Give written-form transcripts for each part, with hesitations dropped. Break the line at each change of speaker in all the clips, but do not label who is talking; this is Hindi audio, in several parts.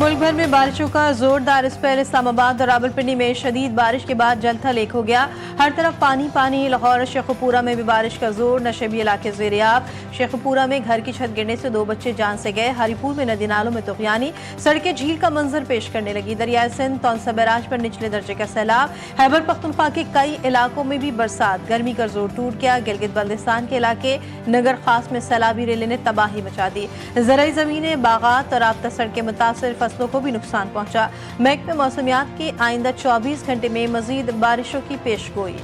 मुल्क भर में बारिशों का जोरदार स्पेल। इस्लामाबाद और रावलपिंडी में शदीद बारिश के बाद जलथल एक हो गया। हर तरफ पानी पानी। लाहौर और शेखुपुरा में भी बारिश का जोर। नशेबी इलाके ज़ेरियाब। शेखुपुरा में घर की छत गिरने से 2 बच्चे जान से गए। हरीपुर में नदी नालों में तुग़यानी। सड़कें झील का मंजर पेश करने लगी। दरियाए सिंध तौनसा बैराज पर निचले दर्जे का सैलाब। खैबर पख्तूनख्वा के कई इलाकों में भी बरसात। गर्मी का जोर टूट गया। गिलगित बल्दिस्तान के इलाके नगर खास में सैलाबी रेले ने तबाही मचा दी। ज़राई ज़मीनें, बागात और राब्ता सड़कें मुतासिर। फसलों को भी नुकसान पहुंचा। महकमे मौसमियात की आइंदा 24 घंटे में मजीद बारिशों की पेशगोई।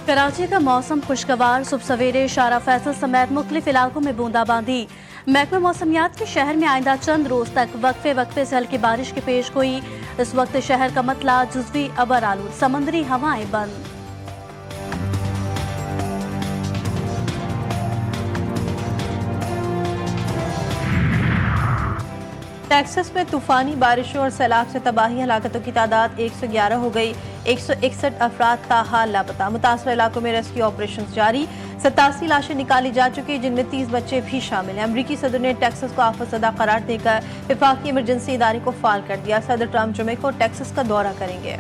कराची का मौसम खुशगवार। सुबह सवेरे शारा फैसल समेत मुख्तलिफ इलाकों में बूंदाबांदी। महकमा मौसमियात के शहर में आइंदा चंद रोज तक वक्फे वक्फे से हल्की बारिश की पेशगोई। इस वक्त शहर का मतला जुज़वी अबर आलूद, समंदरी हवाएं बंद।
टेक्सास में तूफानी बारिशों और सैलाब से तबाही। हलाकतों की तादाद 111 हो गई। 161 अफराद ताहाल लापता। मुतासर इलाकों में रेस्क्यू ऑपरेशन जारी। 87 लाशें निकाली जा चुकी, जिनमें 30 बच्चे भी शामिल हैं। अमरीकी सदर ने टेक्सास को आफतज़दा करार देकर वफाकी इमरजेंसी इदारे को फाल कर दिया। सदर ट्रंप जुमे को टेक्सास का दौरा करेंगे।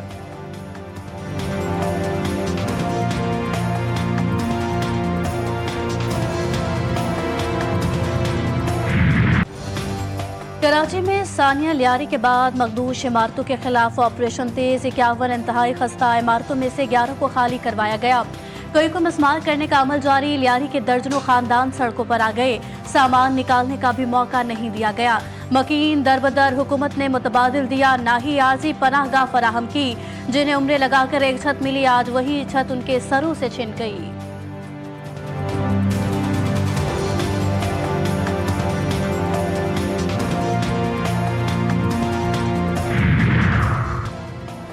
कराची में सानिया लियारी के बाद मखदूश इमारतों के खिलाफ ऑपरेशन तेज। 51 इंतहाई खस्ता इमारतों में से 11 को खाली करवाया गया। कई को मिसमार करने का अमल जारी। लियारी के दर्जनों खानदान सड़कों पर आ गए। सामान निकालने का भी मौका नहीं दिया गया। मकीन दरबदर हुकूमत ने मुतबादिल दिया, ना ही आर्जी पनाहगाह फराहम की। जिन्हें उम्रे लगाकर एक छत मिली, आज वही छत उनके सरों से छिन गई।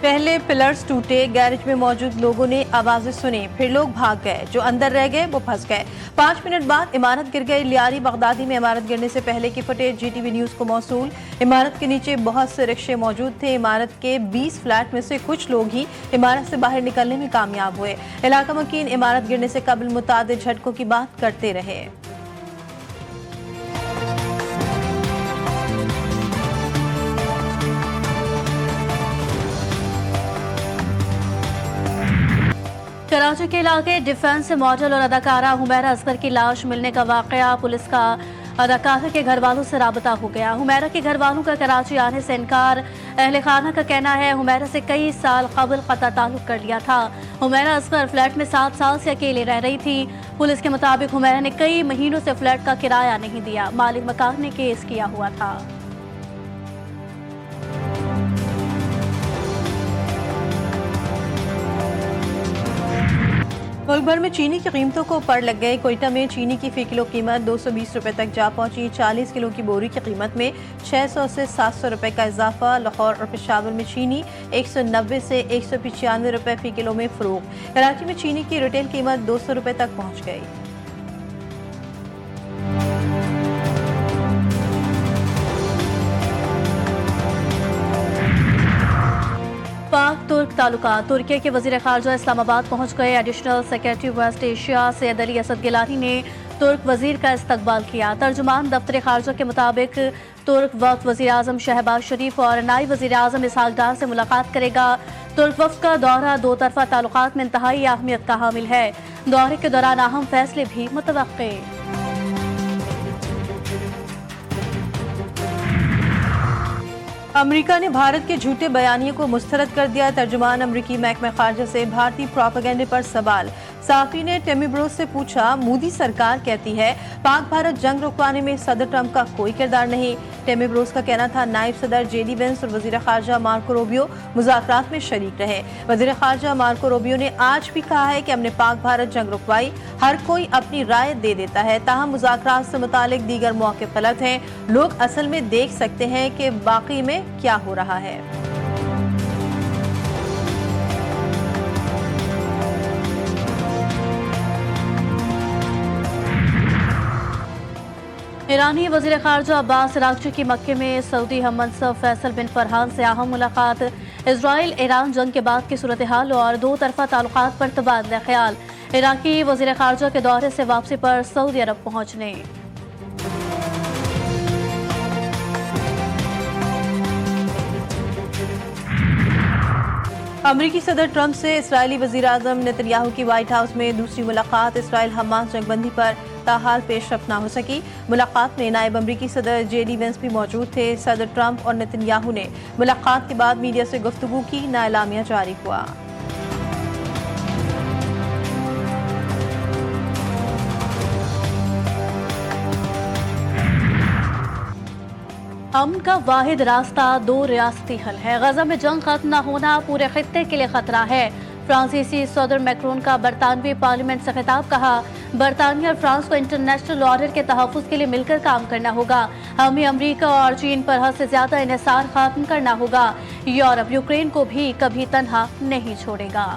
पहले पिलर्स टूटे। गैरेज में मौजूद लोगों ने आवाजें सुनी, फिर लोग भाग गए। जो अंदर रह गए वो फंस गए। 5 मिनट बाद इमारत गिर गई। लियारी बगदादी में इमारत गिरने से पहले की फुटेज GTV न्यूज को मौसूल। इमारत के नीचे बहुत से रिक्शे मौजूद थे। इमारत के 20 फ्लैट में से कुछ लोग ही इमारत से बाहर निकलने में कामयाब हुए। इलाका मकीन इमारत गिरने से कबल मुतादिद झटकों की बात करते रहे।
कराची के इलाके डिफेंस से मॉडल और अदाकारा हुमैरा असगर की लाश मिलने का वाकया। पुलिस का अदाकारा के घर वालों से राबता हो गया। हुमैरा के घर वालों का कराची आने से इनकार। अहले खाना का कहना है हुमैरा से कई साल कबल कता ताल्लुक कर लिया था। हुमैरा असगर फ्लैट में 7 साल से अकेले रह रही थी। पुलिस के मुताबिक हुमैरा ने कई महीनों से फ्लैट का किराया नहीं दिया। मालिक मकान ने केस किया हुआ था।
मुल्क भर में चीनी की कीमतों को पड़ लग गए। कोयटा में चीनी की फी किलो कीमत 220 रुपए तक जा पहुंची। 40 किलो की बोरी की कीमत में 600 से 700 रुपए का इजाफा। लाहौर और पेशावर में चीनी 190 से 195 रुपए फी किलो में फरोख्त। कराची में चीनी की रिटेल कीमत 200 रुपए तक पहुंच गई।
पाक तुर्क ताल्लुकात। तुर्की के वजीर खारजा इस्लामाबाद पहुंच गए। Additional secretary West Asia Syed Ali Asad Gilani ने तुर्क वजीर का इस्तकबाल किया। तर्जुमान दफ्तर खारजा के मुताबिक तुर्क वफ्द वजीर आजम शहबाज शरीफ और नायब वजीर आजम इसहाक डार से मुलाकात करेगा। तुर्क वफ्द का दौरा 2 तरफा ताल्लुकात में इंतहाई अहमियत का हामिल है। दौरे के दौरान अहम फैसले भी मुतवक्के।
अमेरिका ने भारत के झूठे बयानिए को मुस्तरद कर दिया। तर्जुमान अमरीकी महकमा खारजा से भारतीय प्रोपेगेंडे पर सवाल। साफी ने टेमी ब्रोस से पूछा, मोदी सरकार कहती है पाक भारत जंग रुकवाने में सदर ट्रंप का कोई किरदार नहीं। टेमी ब्रोस का कहना था नायब सदर JD वेंस और वजीर खारजा मार्को रूबियो मुज़ाकरात में शरीक रहे। वजीर खारजा मार्को रूबियो ने आज भी कहा है कि हमने पाक भारत जंग रुकवाई। हर कोई अपनी राय दे देता है, ताहम मुज़ाकरात से मुतालिक दीगर मौके गलत हैं। लोग असल में देख सकते हैं कि बाकी में क्या हो रहा है।
ईरानी वज़ीर ख़ारजा अब्बास अराग़ची की मक्के में सऊदी हम मनसब फैसल बिन फरहान से अहम मुलाकात। इजराइल ईरान जंग के बाद की सूरत हाल और दो तरफा ताल्लुकात पर तबादला ख्याल। इराकी वज़ीर ख़ारजा के दौरे से वापसी पर सऊदी अरब पहुँचने।
अमरीकी सदर ट्रंप से इस्राएली वज़ीर आज़म नेतन्याहू की व्हाइट हाउस में दूसरी मुलाकात। इसराइल हमास जंगबंदी पर ताहाल पेशरफ्त न हो सकी। मुलाकात में नायब अमरीकी सदर JD वेंस भी मौजूद थे। सदर ट्रंप और नेतन्याहू ने मुलाकात के बाद मीडिया से गुफ्तगू की, ना एलामिया जारी हुआ।
अमन का वाहिद रास्ता दो रियासती हल है। गजा में जंग खत्म न होना पूरे खित्ते के लिए खतरा है। फ्रांसीसी सदर मैक्रोन का बरतानवी पार्लियामेंट से खिताब। कहा, बरतानिया और फ्रांस को इंटरनेशनल ऑर्डर के तहफ़्फ़ुज़ के लिए मिलकर काम करना होगा। हमें अमरीका और चीन पर हद से ज्यादा इन्हिसार खत्म करना होगा। यूरोप यूक्रेन को भी कभी तन्हा नहीं छोड़ेगा।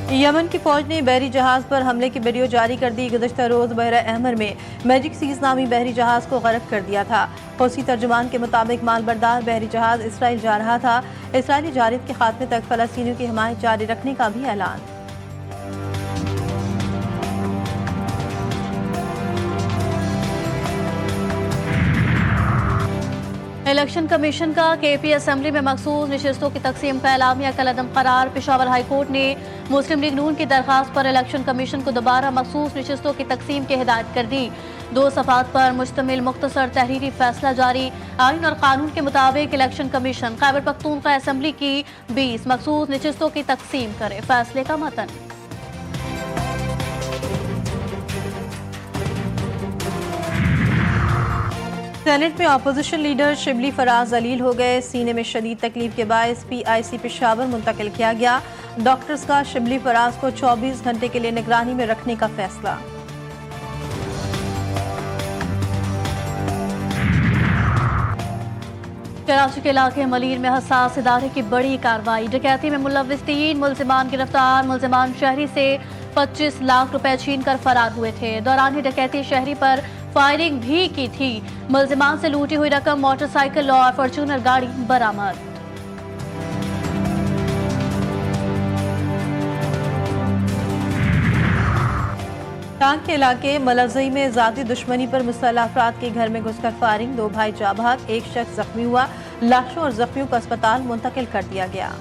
यमन की फौज ने बहरी जहाज पर हमले की वीडियो जारी कर दी। गुज़श्ता रोज बहरा अहमर में मैजिक सीज नामी बहरी जहाज को गर्क कर दिया था। हौसी तर्जुमान के मुताबिक मालबरदार बहरी जहाज इसराइल जा रहा था। इसराइली जारियत के खात्मे तक फ़लस्तीनियों की हिमायत जारी रखने का भी ऐलान।
इलेक्शन कमीशन का KP असम्बली में मखसूस नशिस्तों की तकसीम का एलामिया कलअदम करार। पेशावर हाई कोर्ट ने मुस्लिम लीग नून की दरख्वास्त पर इलेक्शन कमीशन को दोबारा मखसूस नशिस्तों की तकसीम की हिदायत कर दी। 2 सफ़ात पर मुश्तमिल मुख्तसर तहरीरी फैसला जारी। आइन और कानून के मुताबिक election commission Khyber Pakhtunkhwa assembly की 20 मखसूस नशिस्तों की तकसीम करे। फैसले का मतन।
सेनेट में अपोजिशन लीडर शिबली फराज जलील हो गए। सीने में शदीद तकलीफ के बायस PIC पेशावर मुंतकिल किया गया। डॉक्टर्स का शिबली फराज को 24 घंटे के लिए निगरानी में रखने का फैसला।
कराची के इलाके मलीर में हसास इदारे की बड़ी कार्रवाई। डकैती में मुलव्विस 3 मुल्जिमान गिरफ्तार। मुल्जिमान शहरी से 25 लाख रुपए छीन कर फरार हुए थे। दौरान डकैती शहरी पर फायरिंग भी की थी। मुल्जिमान से लूटी हुई रकम, मोटरसाइकिल और फॉर्च्यूनर गाड़ी बरामद।
टांग के इलाके मलज़ई में ज़ाती दुश्मनी पर मुसल्लह अफराद के घर में घुसकर फायरिंग। 2 भाई जा भाग, 1 शख्स जख्मी हुआ। लाशों और जख्मियों को अस्पताल मुंतकिल कर दिया गया।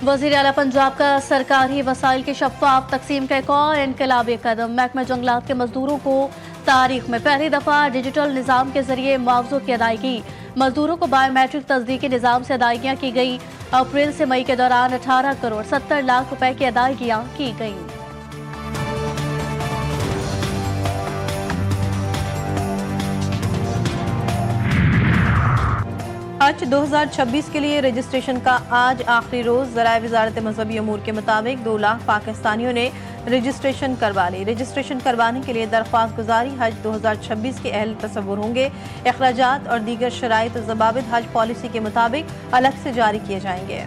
वज़ीर आला पंजाब का सरकारी वसाइल की शफ़ाफ तकसीम का एक और इनकलाबी कदम। महकमा जंगलात के मजदूरों को तारीख में पहली दफ़ा डिजिटल निज़ाम के जरिए मुआवजों की अदायगी। मजदूरों को बायोमेट्रिक तस्दीकी निज़ाम से अदायगियाँ की गई। अप्रैल से मई के दौरान 18 करोड़ 70 लाख रुपए की अदायगियाँ की गईं।
हज 2026 के लिए रजिस्ट्रेशन का आज आखिरी रोज। ज़राए वज़ारत मज़हबी अमूर के मुताबिक 2 लाख पाकिस्तानियों ने रजिस्ट्रेशन करवा ली। रजिस्ट्रेशन करवाने के लिए दरख्वास्त गुजारी हज 2026 के अहल तसव्वुर होंगे। अखराजात और दीगर शराइत और ज़वाबित हज पॉलिसी के मुताबिक अलग से जारी किए जाएंगे।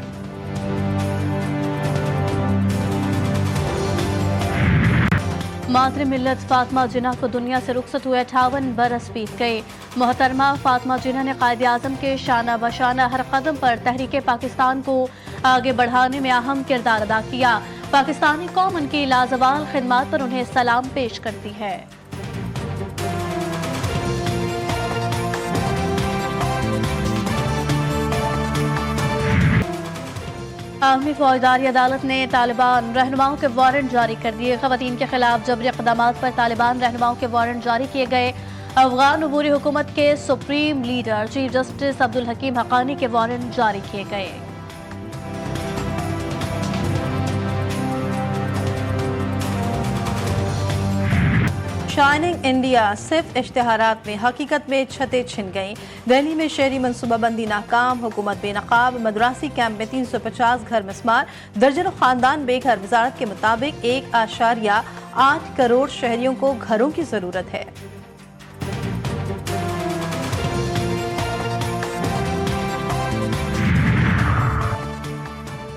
मातृ मिल्लत फातिमा जिन्ना को दुनिया से रुखसत हुए 58 बरस बीत गए। मोहतरमा फातिमा जिन्ना ने कायद आज़म के शाना बशाना हर कदम पर तहरीक पाकिस्तान को आगे बढ़ाने में अहम किरदार अदा किया। पाकिस्तानी कौम उनकी लाजवाल खिदमत पर उन्हें सलाम पेश करती है। आलमी फौजदारी अदालत ने तालिबान रहनुमाओं के वारंट जारी कर दिए। खवातीन के खिलाफ जबरी इक़दामात पर तालिबान रहनुमाओं के वारंट जारी किए गए। अफगान अबूरी हुकूमत के supreme leader chief justice Abdul Hakim Haqqani के वारंट जारी किए गए।
शाइनिंग इंडिया सिर्फ इश्तिहारात में, हकीकत में छतें छिन गईं। दिल्ली में शहरी मनसूबाबंदी नाकाम, हुकूमत बेनकाब। मद्रासी कैंप में 350 घर मिस्मार, दर्जनों खानदान बेघर। वजारत के मुताबिक 1.8 करोड़ शहरियों को घरों की जरूरत है।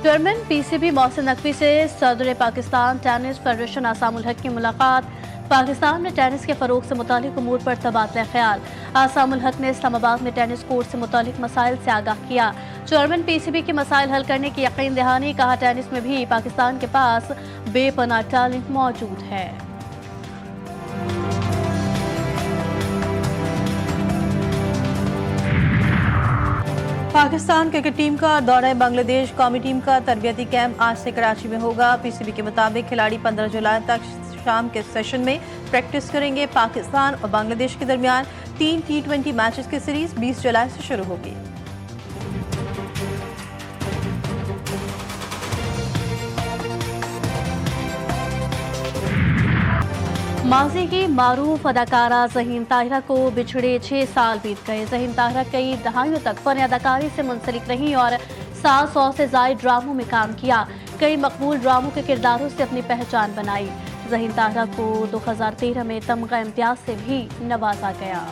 चेयरमैन पीसीबी मोहसिन नकवी से सदर पाकिस्तान टेनिस फेडरेशन आसामुल हक की मुलाकात। पाकिस्तान में टेनिस के फरोग से मुतालिक उमूर पर तबादला ख्याल। आसामुल हक ने इस्लामाबाद में टेनिस कोर्ट से मुतालिक मसाइल से आगाह किया। चेयरमैन पीसीबी के मसाइल हल करने की यकीन दहानी। कहा टेनिस में भी पाकिस्तान के पास बेपनाह टैलेंट मौजूद है।
पाकिस्तान क्रिकेट टीम का दौरा बांग्लादेश। कौमी टीम का तरबियती कैंप आज से कराची में होगा। पीसीबी के मुताबिक खिलाड़ी 15 जुलाई तक शाम के सेशन में प्रैक्टिस करेंगे। पाकिस्तान और बांग्लादेश के दरमियान 3 T20 मैचेस की सीरीज 20 जुलाई से शुरू होगी।
माजी की मारूफ अदाकारा ज़हीन ताहिरा को बिछड़े 6 साल बीत गए। ज़हीन ताहिरा कई दहाइयों तक फन अदाकारी से मुंसलिक रही और 700 से ज़ायद ड्रामों में काम किया। कई मकबूल ड्रामों के किरदारों से अपनी पहचान बनाई। ज़हीन ताहिरा को 2013 में तमगा इम्तियाज से भी नवाजा गया।